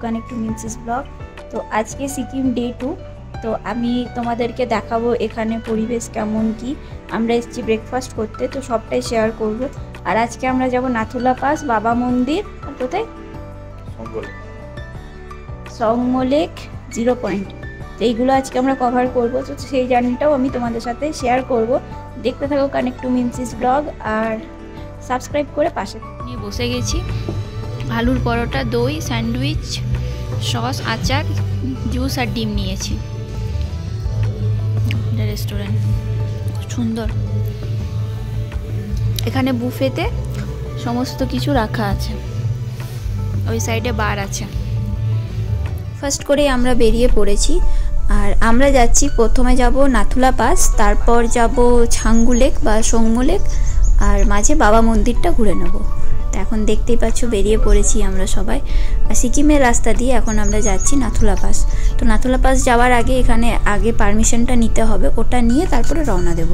Connect to মিনসিস blog. তো আজকে সিকিম ডে 2। তো আমি তোমাদেরকে দেখাবো এখানে পরিবেশ কেমন কি। আমরা এসেছি ব্রেকফাস্ট করতে, তো সবটাই শেয়ার করব। আর আজকে আমরা যাব নাথুলা পাস, বাবা মন্দির, আর কোথায় সংমলেক 0 পয়েন্ট। তো এইগুলো আজকে আমরা কভার করব। তো সেই জার্নিটাও আমি তোমাদের সাথে শেয়ার করব। দেখতে থাকো কানেক্ট টু মিনসিস ব্লগ আর সাবস্ক্রাইব করে পাশে নিয়ে বসে গেছি। আলুর পরোটা, দই, স্যান্ডউইচ, সস, আচার, জুস আর ডিম নিয়েছি। রেস্টুরেন্ট সুন্দর, এখানে বুফেতে সমস্ত কিছু রাখা আছে, ওই সাইডে বার আছে। ফার্স্ট করে আমরা বেরিয়ে পড়েছি আর আমরা যাচ্ছি, প্রথমে যাব নাথুলা পাস, তারপর যাব ছাঙ্গু লেক বা সংমু লেক, আর মাঝে বাবা মন্দিরটা ঘুরে নেব। তো এখন দেখতেই পাচ্ছ বেরিয়ে পড়েছি আমরা সবাই। আর সিকিমের রাস্তা দিয়ে এখন আমরা যাচ্ছি নাথুলা পাস। তো নাথুলা পাস যাওয়ার আগে এখানে আগে পারমিশনটা নিতে হবে, ওটা নিয়ে তারপরে রওনা দেব।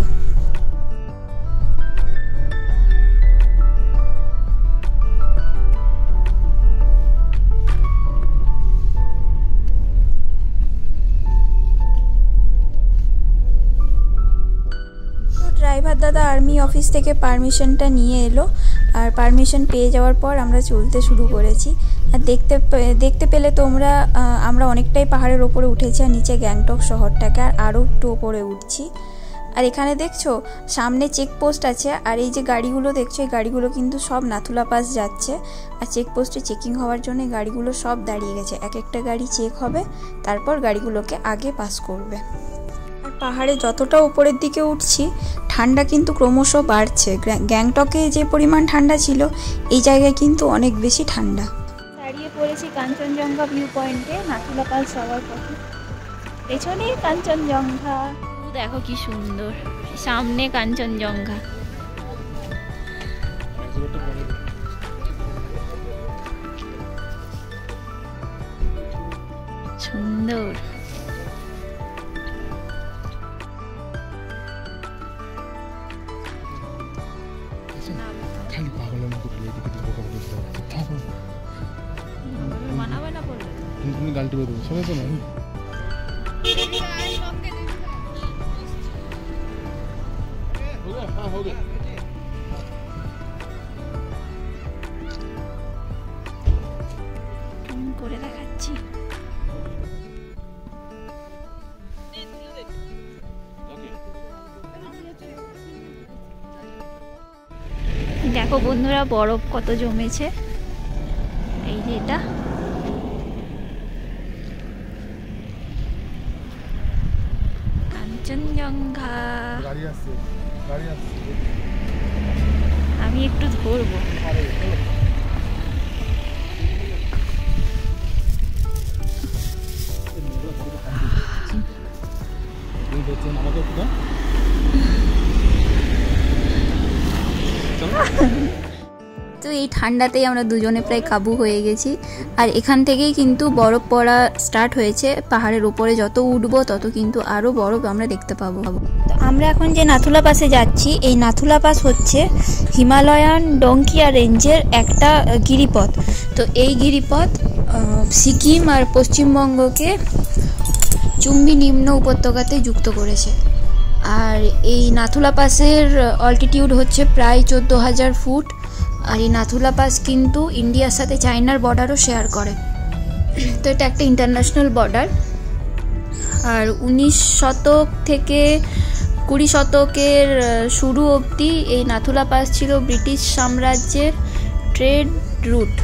ড্রাইভার দাদা আর্মি অফিস থেকে পারমিশনটা নিয়ে এলো, আর পারমিশন পেয়ে যাওয়ার পর আমরা চলতে শুরু করেছি। আর দেখতে পেলে তোমরা, আমরা অনেকটাই পাহাড়ের ওপরে উঠেছি আর নিচে গ্যাংটক শহরটাকে আরও একটু ওপরে উঠছি। আর এখানে দেখছো সামনে চেকপোস্ট আছে, আর এই যে গাড়িগুলো দেখছো, এই গাড়িগুলো কিন্তু সব নাথুলা পাস যাচ্ছে। আর চেকপোস্টে চেকিং হওয়ার জন্য গাড়িগুলো সব দাঁড়িয়ে গেছে, এক একটা গাড়ি চেক হবে, তারপর গাড়িগুলোকে আগে পাস করবে। আর পাহাড়ে যতটা উপরের দিকে উঠছি ঠান্ডা কিন্তু ক্রমশ বাড়ছে। গ্যাংটকে যে পরিমাণ ঠান্ডা ছিল, এই জায়গায় কিন্তু অনেক বেশি ঠান্ডা। দাঁড়িয়ে পড়েছি কাঞ্চনজঙ্ঘা ভিউ পয়েন্টে, নাথুলা পাস যাওয়ার পথে। পেছনে কাঞ্চনজঙ্ঘা, দেখো কি সুন্দর, সামনে কাঞ্চনজঙ্ঘা। সুন্দর। মানাবে না বললে তুমি গালটি বের করো, শুনে তো না। করে দেখাচ্ছি। দেখো বন্ধুরা, বরফ কত জমেছে। এই যে এটা কাঞ্চনজঙ্ঘা। আমি একটু ধরবো। তো এই ঠান্ডাতেই আমরা দুজনে প্রায় কাবু হয়ে গেছি। আর এখান থেকেই কিন্তু বরফ পড়া স্টার্ট হয়েছে। পাহাড়ের উপরে যত উঠবো তত কিন্তু আরও বরফ আমরা দেখতে পাবো। তো আমরা এখন যে নাথুলা পাসে যাচ্ছি, এই নাথুলা পাস হচ্ছে হিমালয়ান ডংকিয়া রেঞ্জের একটা গিরিপথ। তো এই গিরিপথ সিকিম আর পশ্চিমবঙ্গকে চুম্বি নিম্ন উপত্যকাতে যুক্ত করেছে। আর এই নাথুলা পাসের অল্টিটিউড হচ্ছে প্রায় 14,000 ফুট। আর এই নাথুলা পাস কিন্তু ইন্ডিয়ার সাথে চায়নার বর্ডারও শেয়ার করে। তো এটা একটা ইন্টারন্যাশনাল বর্ডার। আর 19 শতক থেকে 20 শতকের শুরু অবধি এই নাথুলা পাস ছিল ব্রিটিশ সাম্রাজ্যের ট্রেড রুট।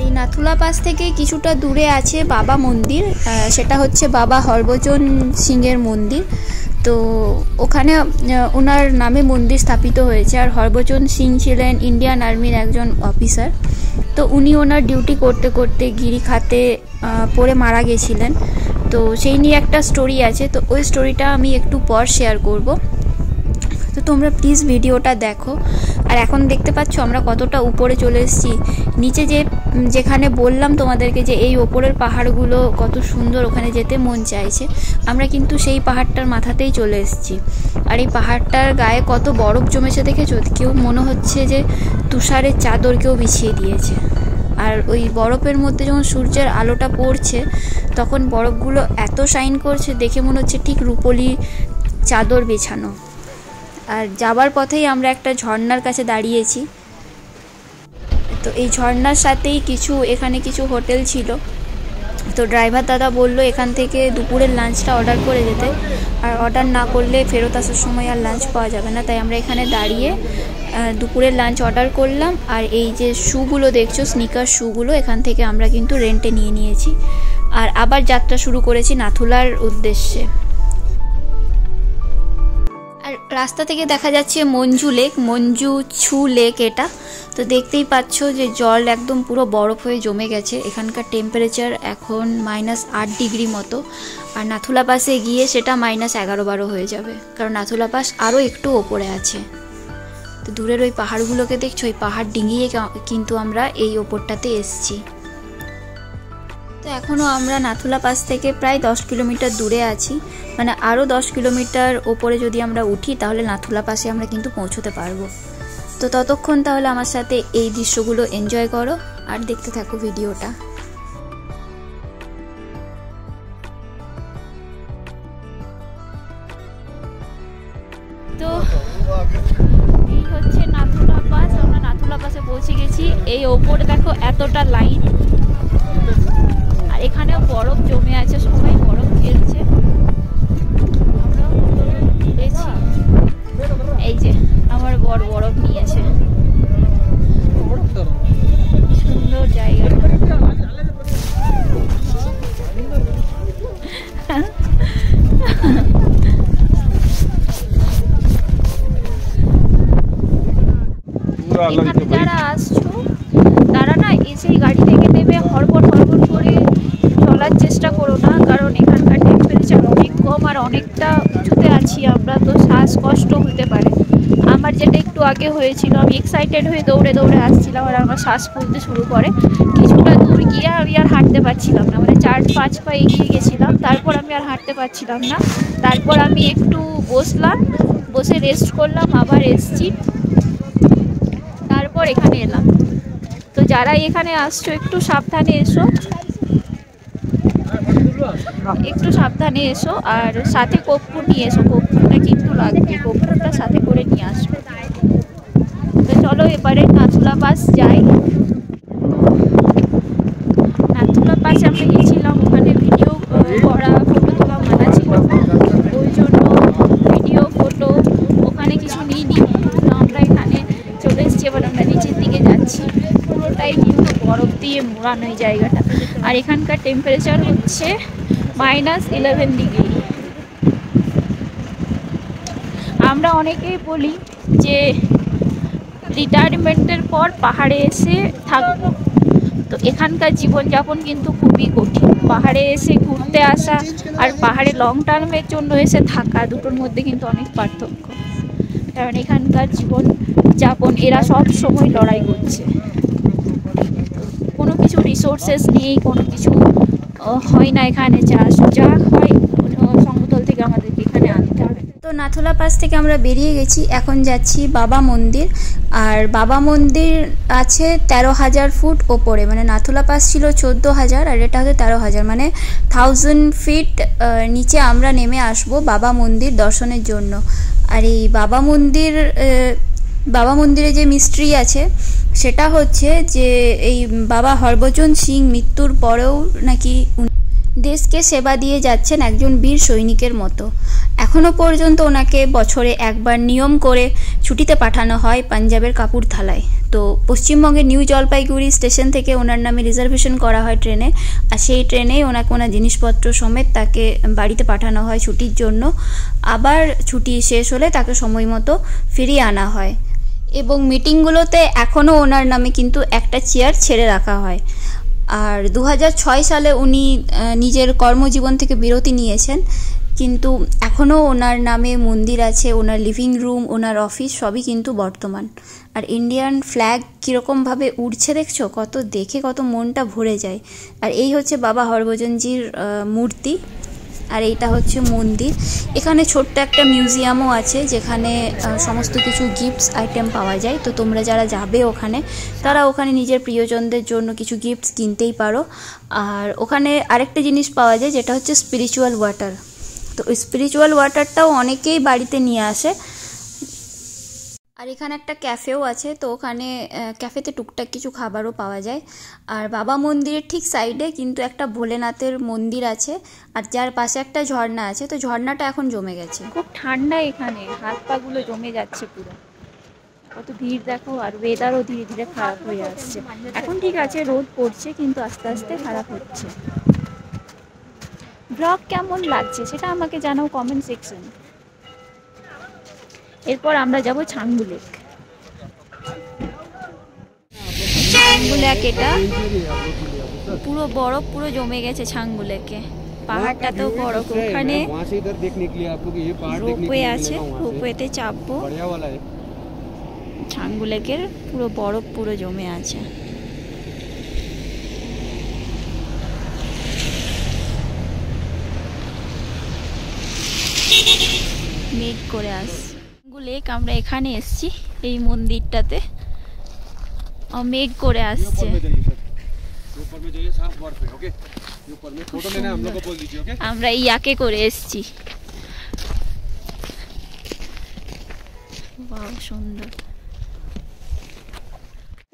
এই নাথুলা পাস থেকে কিছুটা দূরে আছে বাবা মন্দির, সেটা হচ্ছে বাবা হরভজন সিংয়ের মন্দির। তো ওখানে ওনার নামে মন্দির স্থাপিত হয়েছে। আর হরভজন সিং ছিলেন ইন্ডিয়ান আর্মির একজন অফিসার। তো উনি ওনার ডিউটি করতে করতে গিরিখাতে পড়ে মারা গেছিলেন। তো সেই নিয়ে একটা স্টোরি আছে, তো ওই স্টোরিটা আমি একটু পর শেয়ার করব। তো তোমরা প্লিজ ভিডিওটা দেখো। আর এখন দেখতে পাচ্ছ আমরা কতটা উপরে চলে এসেছি। নিচে যে যেখানে বললাম তোমাদেরকে যে এই ওপরের পাহাড়গুলো কত সুন্দর, ওখানে যেতে মন চাইছে, আমরা কিন্তু সেই পাহাড়টার মাথাতেই চলে এসেছি। আর এই পাহাড়টার গায়ে কত বরফ জমেছে দেখেছো, কেউ মনে হচ্ছে যে তুষারের চাদর কেউ বিছিয়ে দিয়েছে। আর ওই বরফের মধ্যে যখন সূর্যের আলোটা পড়ছে তখন বরফগুলো এত শাইন করছে, দেখে মনে হচ্ছে ঠিক রুপোলি চাদর বিছানো। আর যাবার পথেই আমরা একটা ঝর্ণার কাছে দাঁড়িয়েছি। তো এই ঝর্ণার সাথেই এখানে কিছু হোটেল ছিল। তো ড্রাইভার দাদা বলল এখান থেকে দুপুরের লাঞ্চটা অর্ডার করে যেতে, আর অর্ডার না করলে ফেরত আসার সময় আর লাঞ্চ পাওয়া যাবে না। তাই আমরা এখানে দাঁড়িয়ে দুপুরের লাঞ্চ অর্ডার করলাম। আর এই যে শুগুলো দেখছো, স্নিকার শুগুলো, এখান থেকে আমরা কিন্তু রেন্টে নিয়ে নিয়েছি। আর আবার যাত্রা শুরু করেছি নাথুলার উদ্দেশ্যে। আর রাস্তা থেকে দেখা যাচ্ছে মঞ্জু লেক এটা। তো দেখতেই পাচ্ছ যে জল একদম পুরো বরফ হয়ে জমে গেছে। এখানকার টেম্পারেচার এখন -8 ডিগ্রি মতো। আর নাথুলা পাসে গিয়ে সেটা -11-12 হয়ে যাবে, কারণ নাথুলা পাস আরও একটু ওপরে আছে। তো দূরের ওই পাহাড়গুলোকে দেখছো, ওই পাহাড় ডিঙিয়ে কিন্তু আমরা এই ওপরটাতে এসছি। তো এখনও আমরা নাথুলা পাস থেকে প্রায় 10 কিলোমিটার দূরে আছি, মানে আরও 10 কিলোমিটার ওপরে যদি আমরা উঠি তাহলে নাথুলা পাসে আমরা কিন্তু পৌঁছতে পারবো। তো ততক্ষণ তাহলে আমার সাথে এই দৃশ্যগুলো এনজয় করো আর দেখতে থাকো ভিডিওটা। তো এই হচ্ছে নাথুলা পাস। আমরা নাথুলা পাসে পৌঁছে গেছি। এই ওপরে দেখো এতটা লাইন, আর এখানেও বরফ জমে আছে, সবাই বরফ খেলছে। আমরাও ঘুরেছি। এই যে আমার বড় বরফ নিয়েছে, সুন্দর জায়গা। এখানে যারা আসছো তারা না এসেই গাড়ি থেকে নেমে হড়বড় করে চলার চেষ্টা করো না, কারণ এখানকার টেম্পারেচার অনেক কম আর অনেকটা উঁচুতে আছি আমরা, তো শ্বাসকষ্ট হতে পারে। আমার যেটা একটু আগে হয়েছিল, আমি এক্সাইটেড হয়ে দৌড়ে আসছিলাম আর আমার শ্বাস ফুলতে শুরু করে। কিছুটা দূর গিয়ে আমি আর হাঁটতে পারছিলাম না, মানে 4-5 পা এগিয়ে গেছিলাম, তারপর আমি আর হাঁটতে পারছিলাম না। তারপর আমি একটু বসে রেস্ট করলাম, আবার এসছি, তারপর এখানে এলাম। তো যারা এখানে আসছো একটু সাবধানে এসো, আর সাথে কর্পূর নিয়ে এসো। কর্পূরটা কিন্তু লাগবে, কর্পূরটা সাথে করে নিয়ে আসবে। তো চলো এবারে নাথুলা পাস যাই। নাথুলা পাসে আমরা গিয়েছিলাম, ওখানে ভিডিও করা, ফটো তোলা মানা ছিল, ওই জন্য ভিডিও ফটো ওখানে কিছু নিইনি। তো আমরা এখানে চলে এসেছি, এবার আমরা নিচের দিকে যাচ্ছি। পুরোটাই কিন্তু বরফ দিয়ে মোড়ানো এই জায়গাটা। আর এখানকার টেম্পারেচার হচ্ছে -11 ডিগ্রি। আমরা অনেকেই বলি যে রিটায়ারমেন্টের পর পাহাড়ে এসে থাকবো, তো এখানকার জীবনযাপন কিন্তু খুবই কঠিন। পাহাড়ে এসে ঘুরতে আসা আর পাহাড়ে লং টার্মের জন্য এসে থাকা, দুটোর মধ্যে কিন্তু অনেক পার্থক্য। কারণ এখানকার জীবনযাপন এরা সব সময় লড়াই করছে, কোনো কিছু রিসোর্সেস নেই, কোনো কিছু হয় না এখানে। যা হয় সমতল থেকে আমাদেরকে এখানে আনতে হবে। তো নাথুলা পাস থেকে আমরা বেরিয়ে গেছি, এখন যাচ্ছি বাবা মন্দির। আর বাবা মন্দির আছে 13,000 ফুট ওপরে, মানে নাথুলা পাস ছিল 14,000 আর এটা হচ্ছে 13,000, মানে 1000 ফিট নিচে আমরা নেমে আসব বাবা মন্দির দর্শনের জন্য। আর এই বাবা মন্দিরে যে মিস্ট্রি আছে সেটা হচ্ছে যে এই বাবা হরভজন সিং মৃত্যুর পরেও নাকি দেশকে সেবা দিয়ে যাচ্ছেন একজন বীর সৈনিকের মতো। এখনও পর্যন্ত ওনাকে বছরে একবার নিয়ম করে ছুটিতে পাঠানো হয় পাঞ্জাবের কাপুরথালায়। তো পশ্চিমবঙ্গের নিউ জলপাইগুড়ি স্টেশন থেকে ওনার নামে রিজার্ভেশন করা হয় ট্রেনে, আর সেই ট্রেনেই ওনাকে ওনার জিনিসপত্র সমেত তাকে বাড়িতে পাঠানো হয় ছুটির জন্য। আবার ছুটি শেষ হলে তাকে সময় মতো ফিরিয়ে আনা হয়। এবং মিটিংগুলোতে এখনও ওনার নামে কিন্তু একটা চেয়ার ছেড়ে রাখা হয়। আর 2006 সালে উনি নিজের কর্মজীবন থেকে বিরতি নিয়েছেন। কিন্তু এখনও ওনার নামে মন্দির আছে, ওনার লিভিং রুম, ওনার অফিস সবই কিন্তু বর্তমান। আর ইন্ডিয়ান ফ্ল্যাগ কীরকমভাবে উড়ছে দেখছো, কত দেখে কত মনটা ভরে যায়। আর এই হচ্ছে বাবা হরভজনজির মূর্তি, আর এইটা হচ্ছে মন্দির। এখানে ছোট্ট একটা মিউজিয়ামও আছে যেখানে সমস্ত কিছু গিফটস আইটেম পাওয়া যায়। তো তোমরা যারা যাবে ওখানে, তারা ওখানে নিজের প্রিয়জনদের জন্য কিছু গিফটস কিনতেই পারো। আর ওখানে আরেকটা জিনিস পাওয়া যায় যেটা হচ্ছে স্পিরিচুয়াল ওয়াটার। তো ওই স্পিরিচুয়াল ওয়াটারটাও অনেকেই বাড়িতে নিয়ে আসে। আর এখানে একটা ক্যাফেও আছে, তো ওখানে ক্যাফেতে টুকটাক কিছু খাবারও পাওয়া যায়। আর বাবা মন্দিরের ঠিক সাইডে কিন্তু একটা ভোলেনাথের মন্দির আছে, আর যার পাশে একটা ঝর্ণা আছে। তো ঝর্ণাটা এখন জমে গেছে, খুব ঠান্ডা এখানে, হাত পা গুলো জমে যাচ্ছে পুরো। কত ভিড় দেখো, আর ওয়েদারও ধীরে ধীরে খারাপ হয়ে আসছে। এখন ঠিক আছে, রোদ পড়ছে, কিন্তু আস্তে আস্তে খারাপ হচ্ছে। ব্লগ কেমন লাগছে সেটা আমাকে জানাও কমেন্ট সেকশনে। এরপর আমরা যাব ছাঙ্গু লেক। ছাঙ্গু লেক এটা পুরো বরফ পুরো জমে গেছে ছাঙ্গু লেকে। পাহাড়টাতেও বরফ, ওখানে রোপওয়ে আছে, রোপওয়েতে চাপবো। ছাঙ্গু লেকের পুরো বরফ পুরো জমে আছে। মেঘ করে আসছে। লেক আমরা এখানে এসছি এই মন্দিরটাতে, মেঘ করে আসছে। আমরা ইয়াকে করে এসছি, সুন্দর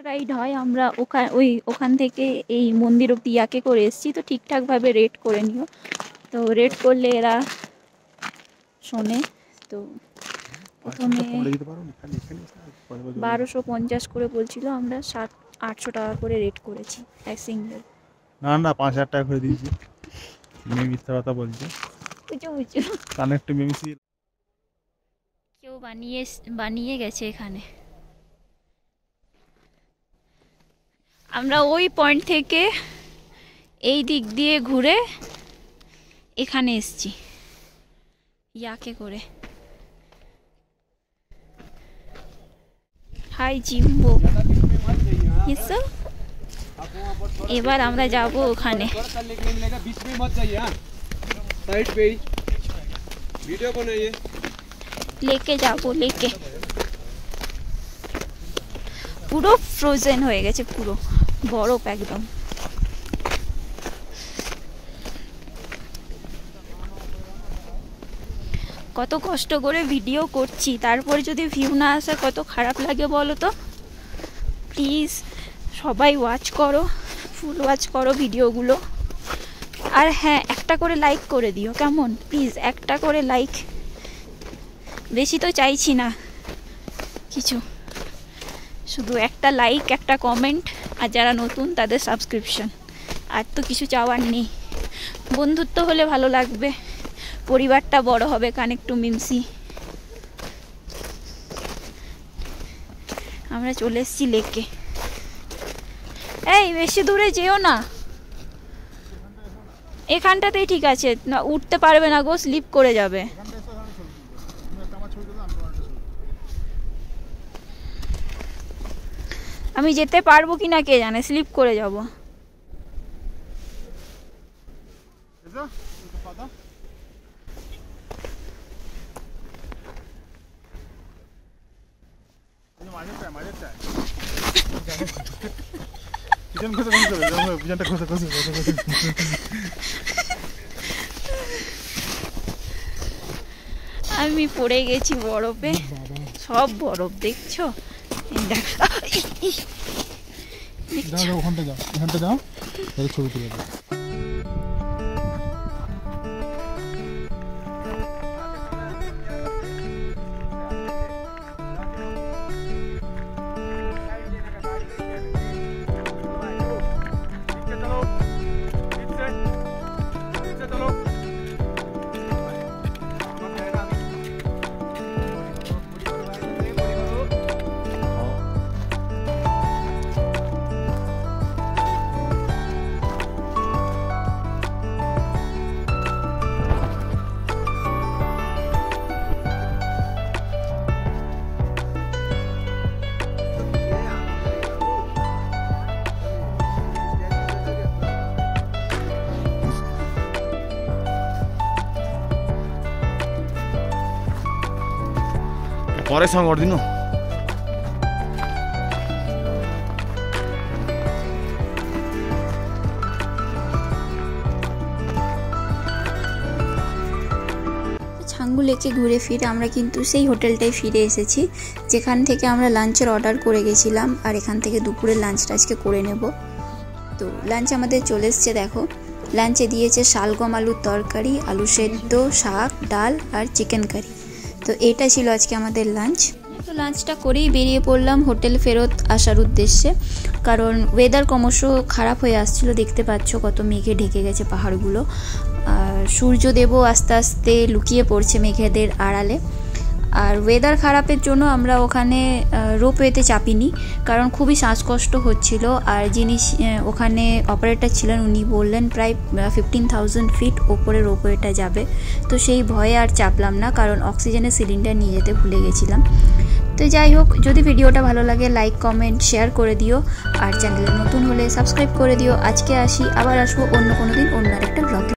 রাইড হয়। আমরা ওখান থেকে এই মন্দির অব্দি ইয়াকে করে এসছি। তো ঠিকঠাক ভাবে রেট করে নিও, তো রেট করলে এরা শোনে। তো প্রথমে 1250 করে বলছিল, আমরা 700-800 টাকা করে রেট করেছি এক সিঙ্গেল। না 5000 টাকা করে দিয়েছি। মেয়ে মিথ্যা কথা বলছে, বুঝো কানেক্ট মেমিসি কেউ বানিয়ে গেছে এখানে। আমরা ওই পয়েন্ট থেকে এই দিক দিয়ে ঘুরে এখানে এসছি ইয়াকে করে। হাই জিম্বো, এবার আমরা যাব ওখানে। লেকে যাবো, লেকে পুরো ফ্রোজেন হয়ে গেছে, পুরো বরফ একদম। কত কষ্ট করে ভিডিও করছি, তারপরে যদি ভিউ না আসে কত খারাপ লাগে বলো তো। প্লিজ সবাই ওয়াচ করো, ফুল ওয়াচ করো ভিডিওগুলো। আর হ্যাঁ, একটা করে লাইক করে দিও, কেমন? প্লিজ একটা করে লাইক, বেশি তো চাইছি না কিছু, শুধু একটা লাইক, একটা কমেন্ট, আর যারা নতুন তাদের সাবস্ক্রিপশন। আর তো কিছু চাওয়ার নেই। বন্ধুত্ব হলে ভালো লাগবে, পরিবারটা বড় হবে। কানেক্ট টু মিমসি। আমরা চলে এসেছি লেকে। এই বেশি দূরে যেও না, এখানটাতেই ঠিক আছে। না উঠতে পারবে না গো, স্লিপ করে যাবে। আমি যেতে পারবো কিনা কে জানে, স্লিপ করে যাব। আমি পড়ে গেছি বরফে, সব বরফ দেখছো। ওখানটা যাও, ছবি তুলে দাও। ପରେ ସାଙ୍ଗ କରିଦିନ ছাঙ্গু লেকে ঘুরে ফিরে আমরা কিন্তু সেই হোটেলটায় ফিরে এসেছি যেখান থেকে আমরা লাঞ্চের অর্ডার করে গেছিলাম, আর এখান থেকে দুপুরের লাঞ্চটা আজকে করে নেব। তো লাঞ্চ আমাদের চলে এসছে, দেখো লাঞ্চে দিয়েছে শালগম আলুর তরকারি, আলু সেদ্ধ, শাক, ডাল আর চিকেন কারি। তো এটা ছিল আজকে আমাদের লাঞ্চ। তো লাঞ্চটা করেই বেরিয়ে পড়লাম হোটেল ফেরত আসার উদ্দেশ্যে, কারণ ওয়েদার ক্রমশ খারাপ হয়ে আসছিল। দেখতে পাচ্ছ কত মেঘে ঢেকে গেছে পাহাড়গুলো, আর সূর্যদেবও আস্তে আস্তে লুকিয়ে পড়ছে মেঘেদের আড়ালে। আর ওয়েদার খারাপের জন্য আমরা ওখানে রোপওয়েতে চাপিনি, কারণ খুবই শ্বাসকষ্ট হচ্ছিল। আর যিনি ওখানে অপারেটর ছিলেন উনি বললেন প্রায় 15,000 ফিট ওপরে রোপওয়েটা যাবে। তো সেই ভয়ে আর চাপলাম না, কারণ অক্সিজেনের সিলিন্ডার নিয়ে যেতে ভুলে গেছিলাম। তো যাই হোক, যদি ভিডিওটা ভালো লাগে লাইক কমেন্ট শেয়ার করে দিও, আর চ্যানেলে নতুন হলে সাবস্ক্রাইব করে দিও। আজকে আসি, আবার আসবো অন্য কোনো দিন অন্য আরেকটা ব্লগে।